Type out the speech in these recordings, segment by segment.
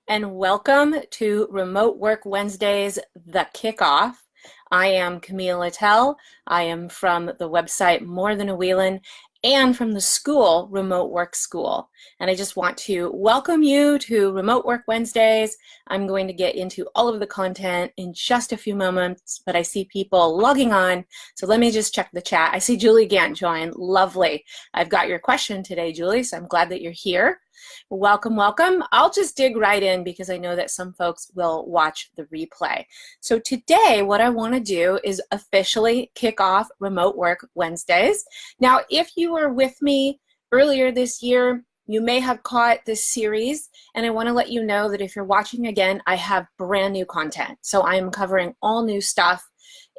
and welcome to Remote Work Wednesdays, the kickoff. I am Camille Littell. I am from the website More Than a Wheelin' and from the school, Remote Work School. And I just want to welcome you to Remote Work Wednesdays. I'm going to get into all of the content in just a few moments, but I see people logging on. So let me just check the chat. I see Julie Gant join. Lovely. I've got your question today, Julie, so I'm glad that you're here. Welcome, welcome. I'll just dig right in because I know that some folks will watch the replay. So today, what I want to do is officially kick off Remote Work Wednesdays. Now, if you were with me earlier this year, you may have caught this series, and I want to let you know that if you're watching again, I have brand new content. So I am covering all new stuff.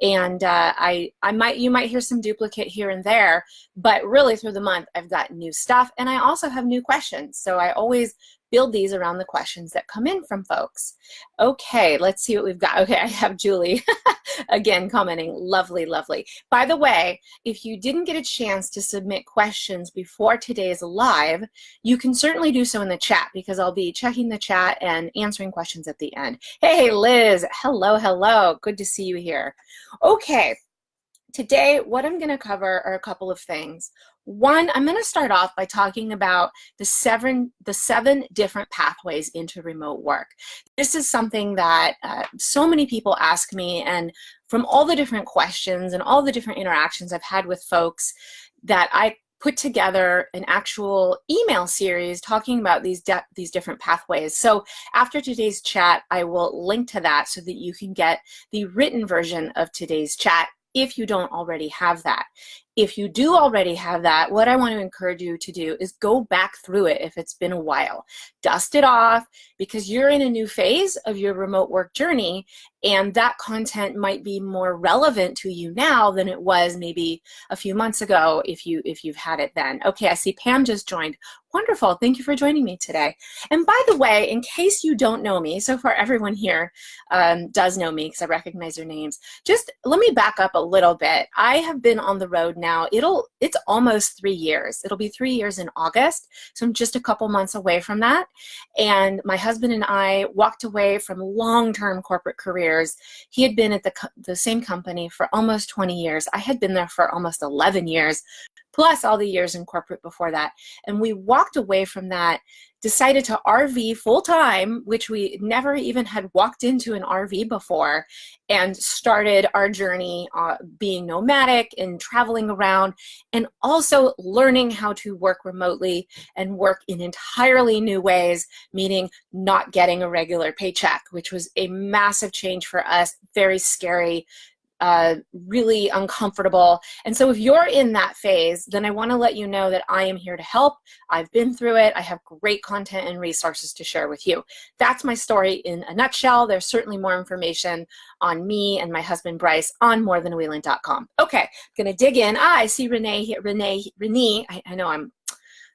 And you might hear some duplicate here and there, but really through the month I've got new stuff, and I also have new questions. So I always build these around the questions that come in from folks. Okay, let's see what we've got. Okay, I have Julie again commenting. Lovely, lovely. By the way, if you didn't get a chance to submit questions before today's live, you can certainly do so in the chat because I'll be checking the chat and answering questions at the end. Hey, Liz. Hello, hello. Good to see you here. Okay. Today, what I'm going to cover are a couple of things. One, I'm going to start off by talking about the seven different pathways into remote work. This is something that so many people ask me, and from all the different questions and all the different interactions I've had with folks, that I put together an actual email series talking about these different pathways. So after today's chat, I will link to that so that you can get the written version of today's chat if you don't already have that. If you do already have that, what I want to encourage you to do is go back through it if it's been a while. Dust it off because you're in a new phase of your remote work journey, and that content might be more relevant to you now than it was maybe a few months ago if you've had it then. Okay, I see Pam just joined. Wonderful, thank you for joining me today. And by the way, in case you don't know me, so far everyone here does know me because I recognize your names. Just let me back up a little bit. I have been on the road now. It's almost 3 years. It'll be 3 years in August, so I'm just a couple months away from that. And my husband and I walked away from long-term corporate careers. He had been at the same company for almost 20 years. I had been there for almost 11 years, plus all the years in corporate before that. And we walked away from that, decided to RV full-time, which we never even had walked into an RV before, and started our journey being nomadic and traveling around, and also learning how to work remotely and work in entirely new ways, meaning not getting a regular paycheck, which was a massive change for us, very scary, really uncomfortable. And so if you're in that phase, then I want to let you know that I am here to help. I've been through it. I have great content and resources to share with you. That's my story in a nutshell. There's certainly more information on me and my husband Bryce on morethanawheelin.com. Okay, I'm going to dig in. I see Renee here. Renee, I know I'm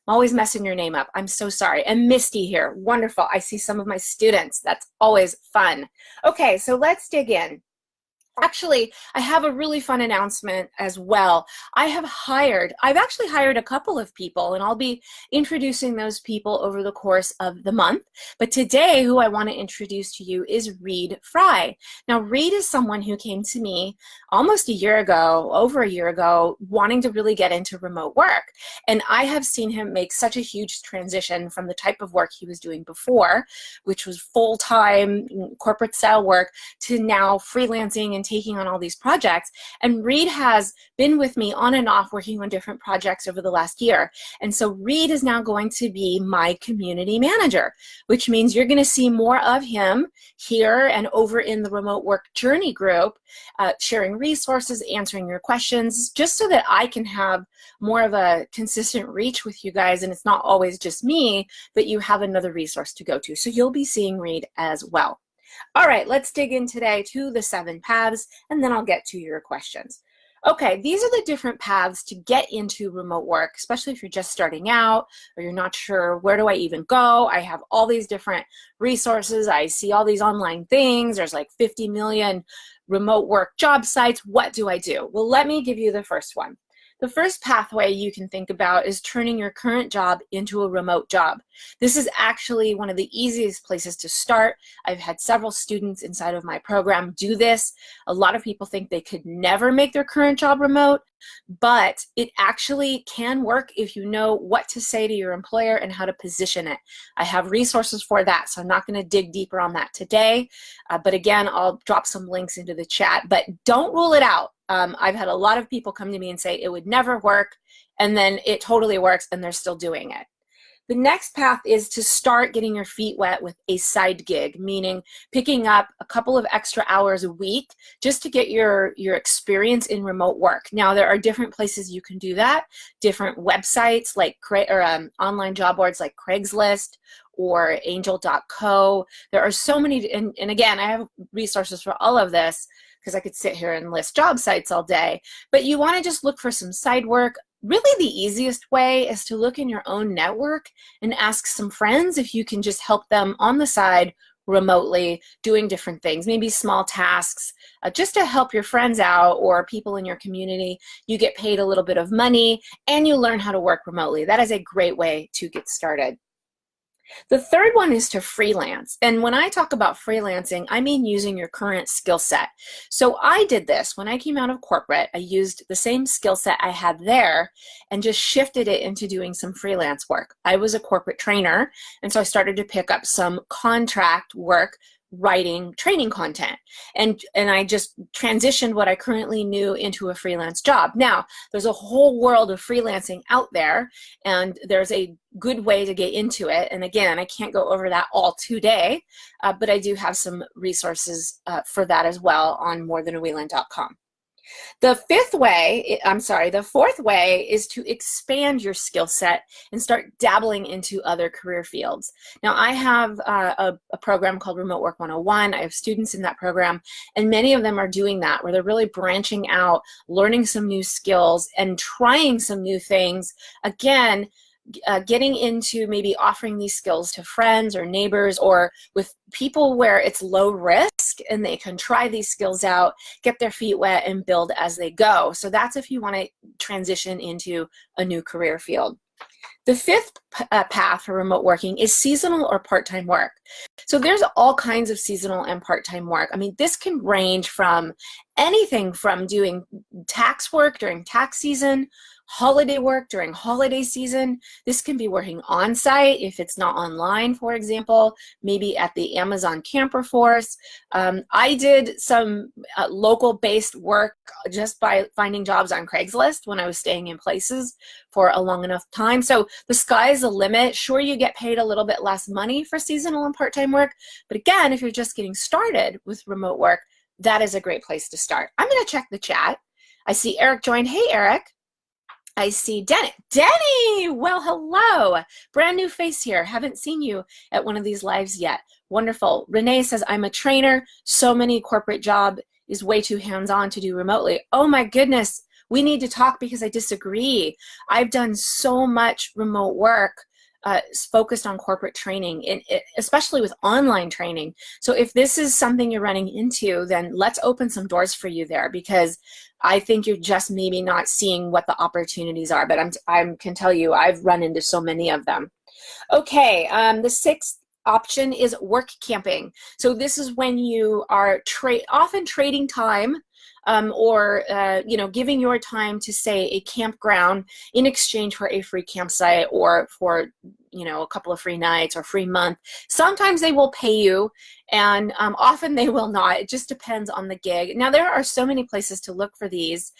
always messing your name up. I'm so sorry. And Misty here. Wonderful. I see some of my students. That's always fun. Okay, so let's dig in. Actually, I have a really fun announcement as well. I've actually hired a couple of people, and I'll be introducing those people over the course of the month. But today, who I want to introduce to you is Reed Fry. Now, Reed is someone who came to me almost over a year ago, wanting to really get into remote work. And I have seen him make such a huge transition from the type of work he was doing before, which was full-time corporate style work, to now freelancing and taking on all these projects. And Reed has been with me on and off working on different projects over the last year. And so Reed is now going to be my community manager, which means you're going to see more of him here and over in the remote work journey group, sharing resources, answering your questions, just so that I can have more of a consistent reach with you guys. And it's not always just me, but you have another resource to go to. So you'll be seeing Reed as well. All right, let's dig in today to the 7 paths, and then I'll get to your questions. Okay, these are the different paths to get into remote work, especially if you're just starting out or you're not sure, where do I even go? I have all these different resources. I see all these online things. There's like 50 million remote work job sites. What do I do? Well, let me give you the first one. The first pathway you can think about is turning your current job into a remote job. This is actually one of the easiest places to start. I've had several students inside of my program do this. A lot of people think they could never make their current job remote, but it actually can work if you know what to say to your employer and how to position it. I have resources for that, so I'm not going to dig deeper on that today. But again, I'll drop some links into the chat, but don't rule it out. I've had a lot of people come to me and say it would never work, and then it totally works and they're still doing it. The next path is to start getting your feet wet with a side gig, meaning picking up a couple of extra hours a week just to get your experience in remote work. Now, there are different places you can do that, different websites like online job boards like Craigslist or Angel.co. There are so many, and again, I have resources for all of this because I could sit here and list job sites all day, but you want to just look for some side work. Really, the easiest way is to look in your own network and ask some friends if you can just help them on the side remotely doing different things, maybe small tasks, just to help your friends out or people in your community. You get paid a little bit of money and you learn how to work remotely. That is a great way to get started. The third one is to freelance. And when I talk about freelancing, I mean using your current skill set. So I did this when I came out of corporate. I used the same skill set I had there and just shifted it into doing some freelance work. I was a corporate trainer, and so I started to pick up some contract work writing training content, and I just transitioned what I currently knew into a freelance job. Now, there's a whole world of freelancing out there, and there's a good way to get into it. And again, I can't go over that all today, but I do have some resources for that as well on morethanawheeling.com. The fourth way is to expand your skill set and start dabbling into other career fields. Now, I have a program called Remote Work 101. I have students in that program, and many of them are doing that, where they're really branching out, learning some new skills, and trying some new things. Again, getting into maybe offering these skills to friends or neighbors or with people where it's low risk and they can try these skills out, get their feet wet, and build as they go. So that's if you want to transition into a new career field. The fifth path for remote working is seasonal or part-time work. So there's all kinds of seasonal and part-time work. I mean, this can range from anything from doing tax work during tax season, holiday work during holiday season. This can be working on site if it's not online, for example, maybe at the Amazon Camper Force. I did some local based work just by finding jobs on Craigslist when I was staying in places for a long enough time. So the sky's the limit. Sure, you get paid a little bit less money for seasonal and part-time work, but again, if you're just getting started with remote work, that is a great place to start. I'm going to check the chat. I see Eric joined. Hey, Eric. I see Denny. Denny, well, hello. Brand new face here. Haven't seen you at one of these lives yet. Wonderful. Renee says, I'm a trainer. So many corporate job is way too hands-on to do remotely. Oh my goodness. We need to talk because I disagree. I've done so much remote work focused on corporate training, especially with online training. So if this is something you're running into, then let's open some doors for you there, because I think you're just maybe not seeing what the opportunities are, but I can tell you I've run into so many of them. Okay, the sixth option is work camping. So this is when you are often trading time or giving your time to, say, a campground in exchange for a free campsite or for a couple of free nights or free month. Sometimes they will pay you, and often they will not. It just depends on the gig. Now, there are so many places to look for these.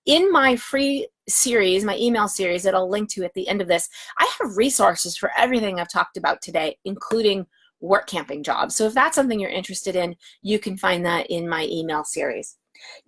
In my free series, my email series that I'll link to at the end of this, I have resources for everything I've talked about today, including work camping jobs. So if that's something you're interested in, you can find that in my email series.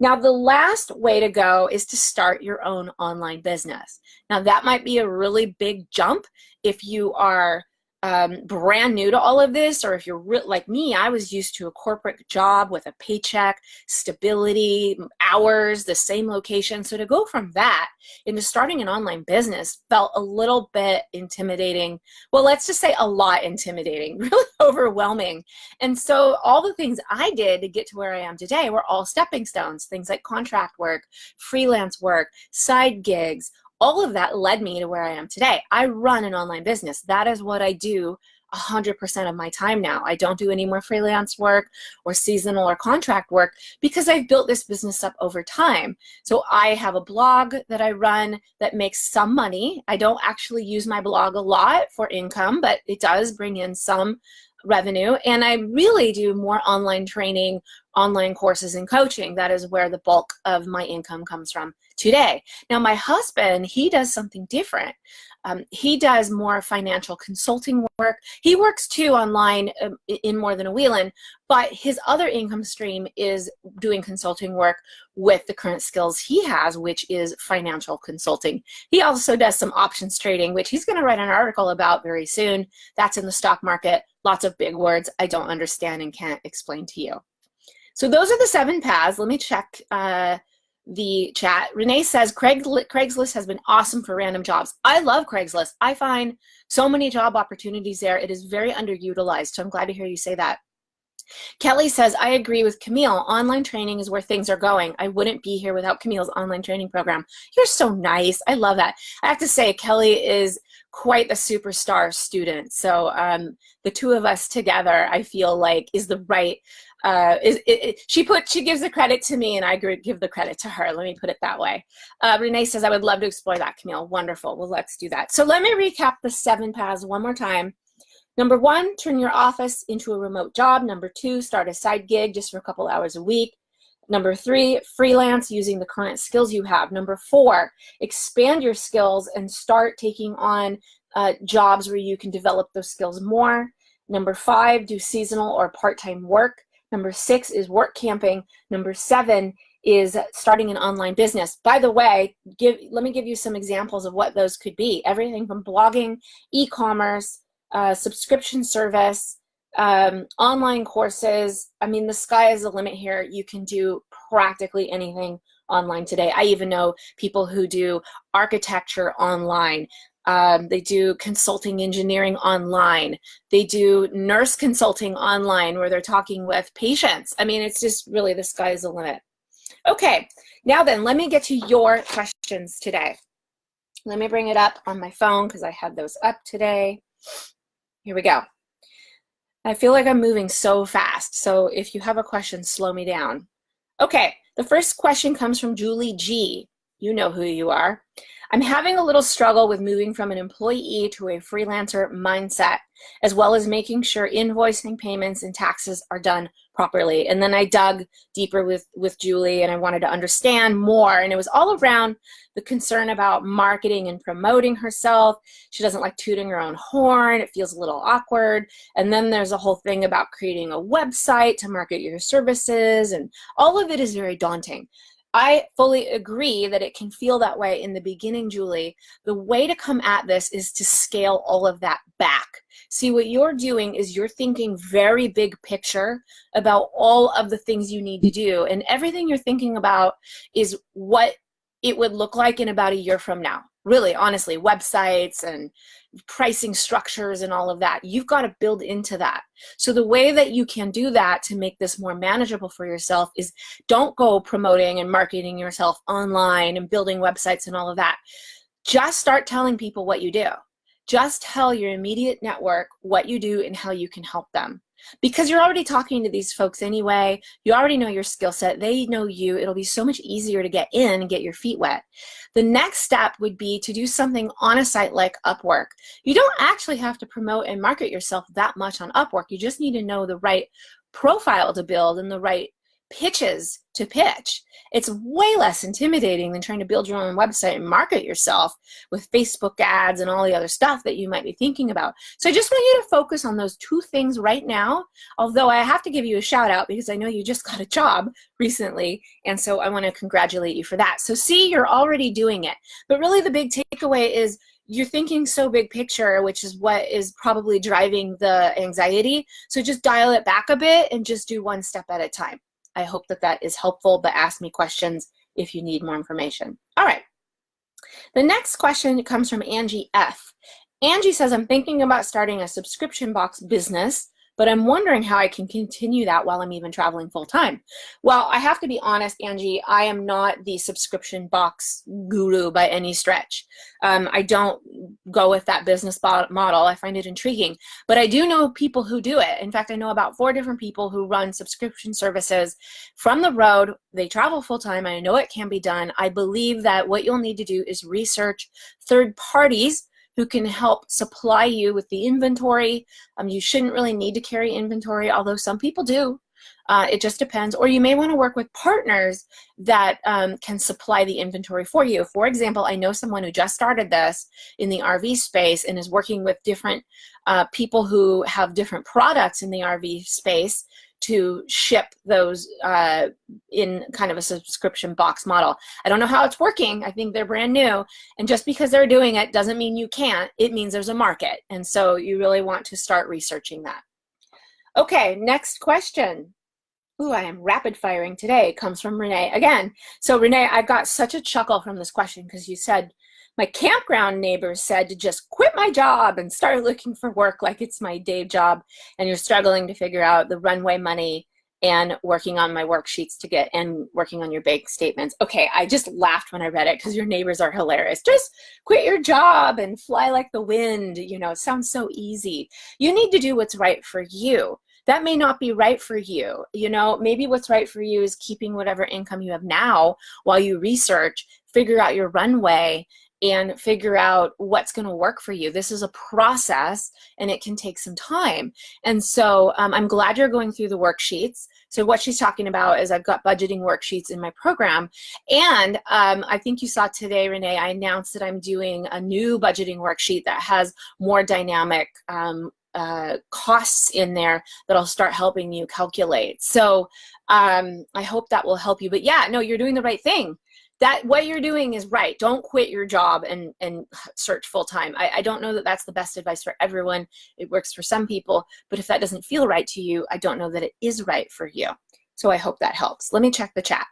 Now, the last way to go is to start your own online business. Now, that might be a really big jump if you are brand new to all of this, or if you're like me, I was used to a corporate job with a paycheck, stability, hours, the same location. So to go from that into starting an online business felt a little bit intimidating. Well, let's just say a lot intimidating, really overwhelming. And so all the things I did to get to where I am today were all stepping stones, things like contract work, freelance work, side gigs. All of that led me to where I am today. I run an online business. That is what I do 100% of my time now. I don't do any more freelance work or seasonal or contract work because I've built this business up over time. So I have a blog that I run that makes some money. I don't actually use my blog a lot for income, but it does bring in some revenue. And I really do more online training, online courses, and coaching. That is where the bulk of my income comes from today. Now, my husband, he does something different. He does more financial consulting work. He works too online in More Than a Wheelin', but his other income stream is doing consulting work with the current skills he has, which is financial consulting. He also does some options trading, which he's going to write an article about very soon. That's in the stock market. Lots of big words I don't understand and can't explain to you. So those are the 7 paths. Let me check the chat. Renee says, Craigslist has been awesome for random jobs. I love Craigslist. I find so many job opportunities there. It is very underutilized, so I'm glad to hear you say that. Kelly says, I agree with Camille. Online training is where things are going. I wouldn't be here without Camille's online training program. You're so nice. I love that. I have to say, Kelly is quite the superstar student. So the two of us together, I feel like, is the right she gives the credit to me and I give the credit to her. Let me put it that way. Renee says, I would love to explore that, Camille. Wonderful. Well, let's do that. So let me recap the 7 paths one more time. Number 1, turn your office into a remote job. Number 2, start a side gig just for a couple hours a week. Number 3, freelance using the current skills you have. Number 4, expand your skills and start taking on jobs where you can develop those skills more. Number 5, do seasonal or part-time work. Number 6 is work camping. Number 7 is starting an online business. By the way, let me give you some examples of what those could be. Everything from blogging, e-commerce, subscription service, online courses. I mean, the sky is the limit here. You can do practically anything online today. I even know people who do architecture online. They do consulting engineering online. They do nurse consulting online where they're talking with patients. I mean, it's just really the sky is the limit. Okay, now then, let me get to your questions today. Let me bring it up on my phone because I had those up today. Here we go. I feel like I'm moving so fast, so if you have a question, slow me down. Okay, the first question comes from Julie G. You know who you are. I'm having a little struggle with moving from an employee to a freelancer mindset, as well as making sure invoicing, payments, and taxes are done properly. And then I dug deeper with Julie and I wanted to understand more. And it was all around the concern about marketing and promoting herself. She doesn't like tooting her own horn. It feels a little awkward. And then there's a whole thing about creating a website to market your services. And all of it is very daunting. I fully agree that it can feel that way in the beginning, Julie. The way to come at this is to scale all of that back. See, what you're doing is you're thinking very big picture about all of the things you need to do. And everything you're thinking about is what it would look like in about a year from now. Really, honestly, websites and pricing structures and all of that. You've got to build into that. So the way that you can do that to make this more manageable for yourself is don't go promoting and marketing yourself online and building websites and all of that. Just start telling people what you do. Just tell your immediate network what you do and how you can help them. Because you're already talking to these folks anyway, you already know your skill set, they know you, it'll be so much easier to get in and get your feet wet. The next step would be to do something on a site like Upwork. You don't actually have to promote and market yourself that much on Upwork, you just need to know the right profile to build and the right pitches to pitch. It's way less intimidating than trying to build your own website and market yourself with Facebook ads and all the other stuff that you might be thinking about. So I just want you to focus on those 2 things right now, although I have to give you a shout out because I know you just got a job recently, and so I want to congratulate you for that. So see, you're already doing it. But really the big takeaway is you're thinking so big picture, which is what is probably driving the anxiety. So just dial it back a bit and just do one step at a time. I hope that that is helpful, but ask me questions if you need more information. All right. The next question comes from Angie F. Angie says, I'm thinking about starting a subscription box business, but I'm wondering how I can continue that while I'm even traveling full time. Well, I have to be honest, Angie, I am not the subscription box guru by any stretch. I don't go with that business model. I find it intriguing, but I do know people who do it. In fact, I know about 4 different people who run subscription services from the road. They travel full time. I know it can be done. I believe that what you'll need to do is research third parties who can help supply you with the inventory. You shouldn't really need to carry inventory, although some people do. It just depends. Or you may want to work with partners that can supply the inventory for you. For example, I know someone who just started this in the RV space and is working with different people who have different products in the RV space to ship those in kind of a subscription box model. I don't know how it's working. I think they're brand new. And just because they're doing it doesn't mean you can't. It means there's a market. And so you really want to start researching that. Okay, next question. Ooh, I am rapid firing today. It comes from Renee again. So Renee, I got such a chuckle from this question because you said, my campground neighbors said to just quit my job and start looking for work like it's my day job, and you're struggling to figure out the runway money and working on my worksheets to get and working on your bank statements. Okay, I just laughed when I read it because your neighbors are hilarious. Just quit your job and fly like the wind. You know, it sounds so easy. You need to do what's right for you. That may not be right for you. You know, maybe what's right for you is keeping whatever income you have now while you research, figure out your runway, and figure out what's going to work for you. This is a process and it can take some time. And so I'm glad you're going through the worksheets. So what she's talking about is I've got budgeting worksheets in my program. And I think you saw today, Renee, I announced that I'm doing a new budgeting worksheet that has more dynamic costs in there that'll start helping you calculate. So I hope that will help you. But yeah, no, you're doing the right thing. That what you're doing is right. Don't quit your job and search full time. I don't know that that's the best advice for everyone. It works for some people, but if that doesn't feel right to you, I don't know that it is right for you. So I hope that helps. Let me check the chat.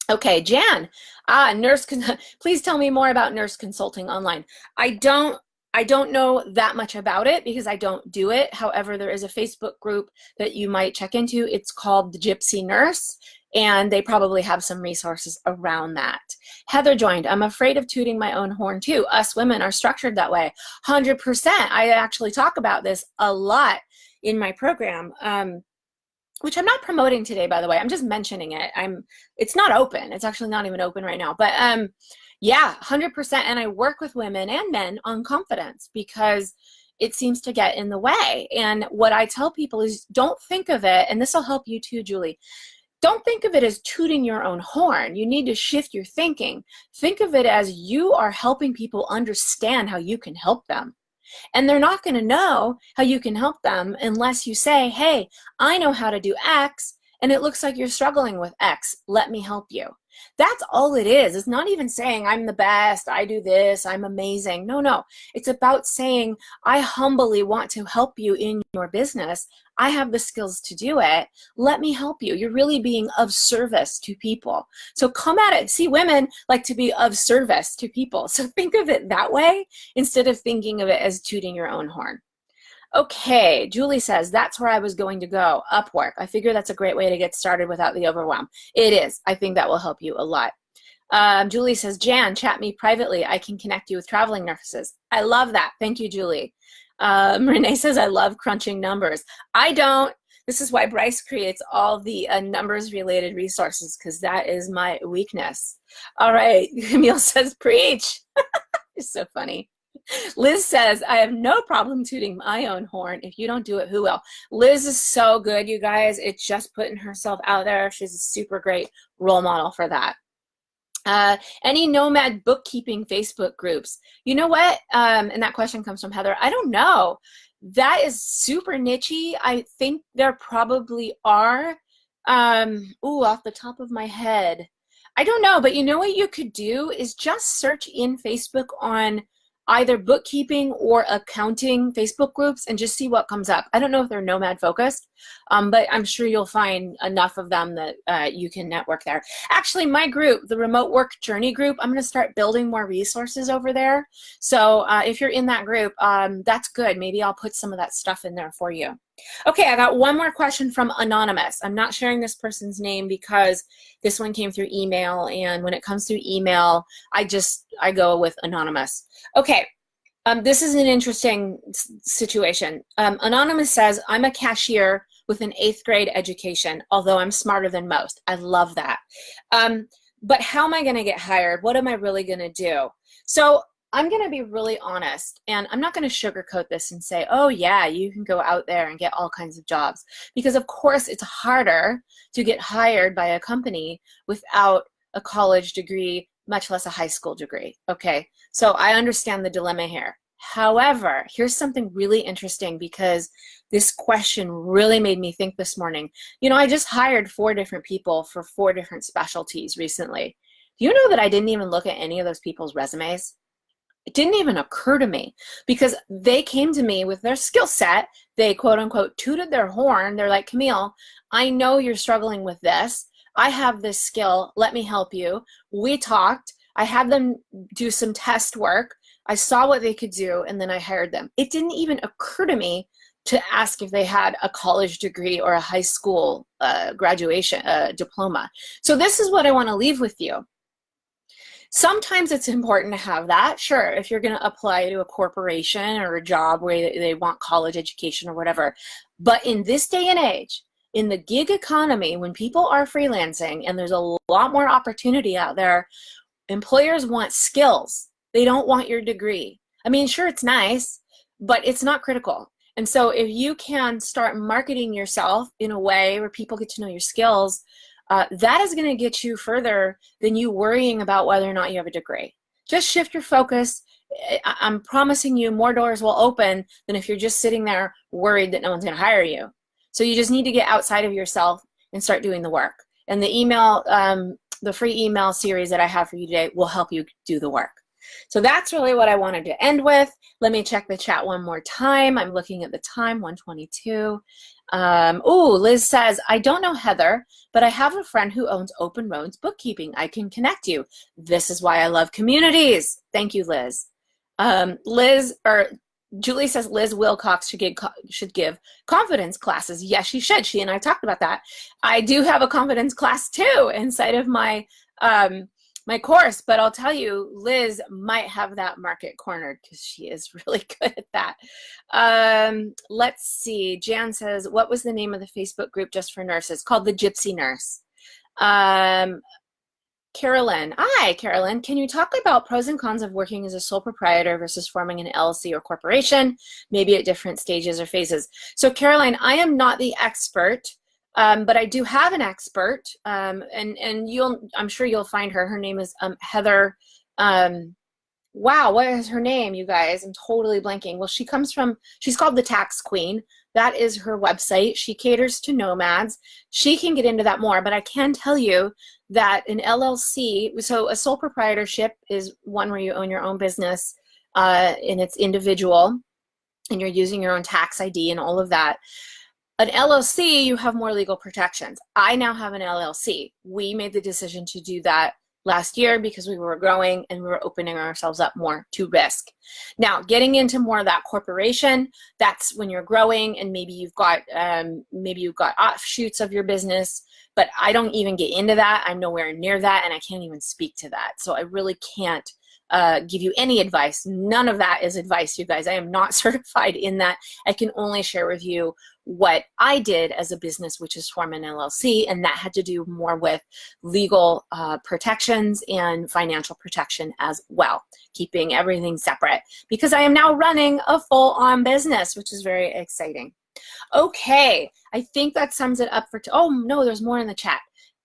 Okay, Jan, please tell me more about nurse consulting online. I don't know that much about it because I don't do it. However, there is a Facebook group that you might check into. It's called the Gypsy Nurse, and they probably have some resources around that. Heather joined. I'm afraid of tooting my own horn too. Us women are structured that way. 100%. I actually talk about this a lot in my program, which I'm not promoting today, by the way. I'm just mentioning it. It's not open. It's actually not even open right now. But yeah, 100%. And I work with women and men on confidence because it seems to get in the way. And what I tell people is don't think of it, and this will help you too, Julie. Don't think of it as tooting your own horn. You need to shift your thinking. Think of it as you are helping people understand how you can help them. And they're not going to know how you can help them unless you say, hey, I know how to do X, and it looks like you're struggling with X. Let me help you. That's all it is. It's not even saying I'm the best, I do this, I'm amazing. No. It's about saying I humbly want to help you in your business. I have the skills to do it. Let me help you. You're really being of service to people. So come at it. See, women like to be of service to people. So think of it that way instead of thinking of it as tooting your own horn. Okay, Julie says, that's where I was going to go, Upwork. I figure that's a great way to get started without the overwhelm. It is. I think that will help you a lot. Julie says, Jan, chat me privately. I can connect you with traveling nurses. I love that. Thank you, Julie. Renee says, I love crunching numbers. I don't. This is why Bryce creates all the numbers-related resources, because that is my weakness. All right, Camille says, preach. It's so funny. Liz says, I have no problem tooting my own horn. If you don't do it, who will? Liz is so good, you guys. It's just putting herself out there. She's a super great role model for that. Any nomad bookkeeping Facebook groups? You know what? And that question comes from Heather. I don't know. That is super niche-y. I think there probably are. Off the top of my head. I don't know, but you know what you could do is just search in Facebook on either bookkeeping or accounting Facebook groups and just see what comes up. I don't know if they're Nomad focused, but I'm sure you'll find enough of them that you can network there. Actually, my group, the Remote Work Journey group, I'm going to start building more resources over there. So if you're in that group, that's good. Maybe I'll put some of that stuff in there for you. Okay, I got one more question from Anonymous. I'm not sharing this person's name because this one came through email, and when it comes through email, I go with Anonymous. Okay, this is an interesting situation. Anonymous says, I'm a cashier with an 8th grade education, although I'm smarter than most. I love that. But how am I going to get hired? What am I really going to do? So I'm going to be really honest, and I'm not going to sugarcoat this and say, oh yeah, you can go out there and get all kinds of jobs, because of course it's harder to get hired by a company without a college degree, much less a high school degree. Okay, so I understand the dilemma here. However, here's something really interesting, because this question really made me think this morning. You know, I just hired 4 different people for 4 different specialties recently. Do you know that I didn't even look at any of those people's resumes? It didn't even occur to me, because they came to me with their skill set. They quote unquote tooted their horn. They're like, Camille, I know you're struggling with this. I have this skill. Let me help you. We talked. I had them do some test work. I saw what they could do, and then I hired them. It didn't even occur to me to ask if they had a college degree or a high school graduation diploma. So this is what I want to leave with you. Sometimes it's important to have that. Sure, if you're going to apply to a corporation or a job where they want college education or whatever. But in this day and age, in the gig economy, when people are freelancing and there's a lot more opportunity out there, employers want skills. They don't want your degree. I mean, sure, it's nice, but it's not critical. And so if you can start marketing yourself in a way where people get to know your skills, that is going to get you further than you worrying about whether or not you have a degree. Just shift your focus. I'm promising you more doors will open than if you're just sitting there worried that no one's going to hire you. So you just need to get outside of yourself and start doing the work. And the email, the free email series that I have for you today will help you do the work. So that's really what I wanted to end with. Let me check the chat one more time. I'm looking at the time, 1:22. Liz says, I don't know Heather, but I have a friend who owns Open Roads Bookkeeping. I can connect you. This is why I love communities. Thank you, Liz. Julie says Liz Wilcox should give confidence classes. Yes, she should. She and I talked about that. I do have a confidence class too inside of my my course, but I'll tell you, Liz might have that market cornered because she is really good at that. Let's see. Jan says, what was the name of the Facebook group just for nurses? Called the Gypsy Nurse. Carolyn. Hi, Carolyn. Can you talk about pros and cons of working as a sole proprietor versus forming an LLC or corporation, maybe at different stages or phases? So, Caroline, I am not the expert. But I do have an expert, and I'm sure you'll find her. Her name is Heather. Wow, what is her name, you guys? I'm totally blanking. Well, she's called the Tax Queen. That is her website. She caters to nomads. She can get into that more, but I can tell you that an LLC, so a sole proprietorship is one where you own your own business, and it's individual, and you're using your own tax ID and all of that. An LLC, you have more legal protections. I now have an LLC. We made the decision to do that last year because we were growing and we were opening ourselves up more to risk. Now, getting into more of that corporation, that's when you're growing and maybe you've got offshoots of your business, but I don't even get into that. I'm nowhere near that, and I can't even speak to that. So I really can't give you any advice. None of that is advice, you guys. I am not certified in that. I can only share with you what I did as a business, which is form an LLC, and that had to do more with legal protections and financial protection as well, keeping everything separate, because I am now running a full-on business, which is very exciting. Okay, I think that sums it up for, oh no, there's more in the chat.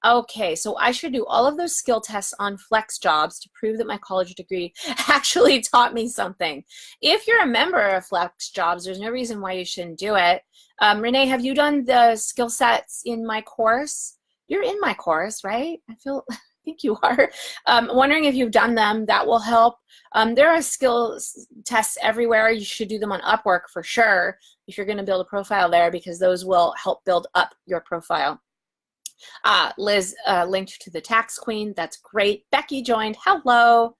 Okay, so I should do all of those skill tests on flex jobs to prove that my college degree actually taught me something. If you're a member of flex jobs, there's no reason why you shouldn't do it. Renee, have you done the skill sets in my course? You're in my course, right? I feel think you are. Wondering if you've done them. That will help. There are skills tests everywhere. You should do them on Upwork for sure if you're going to build a profile there, because those will help build up your profile. Liz linked to the Tax Queen. That's great. Becky joined. Hello.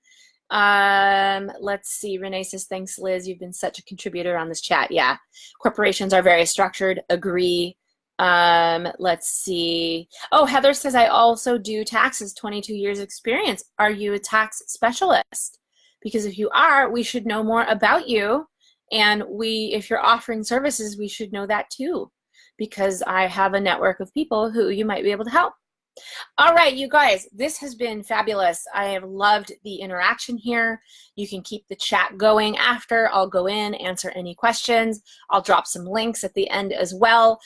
Let's see. Renee says, thanks, Liz. You've been such a contributor on this chat. Yeah. Corporations are very structured. Agree. Let's see. Oh, Heather says, I also do taxes, 22 years experience. Are you a tax specialist? Because if you are, we should know more about you. And if you're offering services, we should know that too, because I have a network of people who you might be able to help. All right, you guys, this has been fabulous. I have loved the interaction here. You can keep the chat going after. I'll go in, answer any questions. I'll drop some links at the end as well.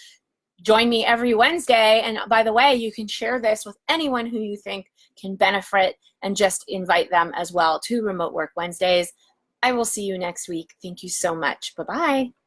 Join me every Wednesday. And by the way, you can share this with anyone who you think can benefit and just invite them as well to Remote Work Wednesdays. I will see you next week. Thank you so much. Bye-bye.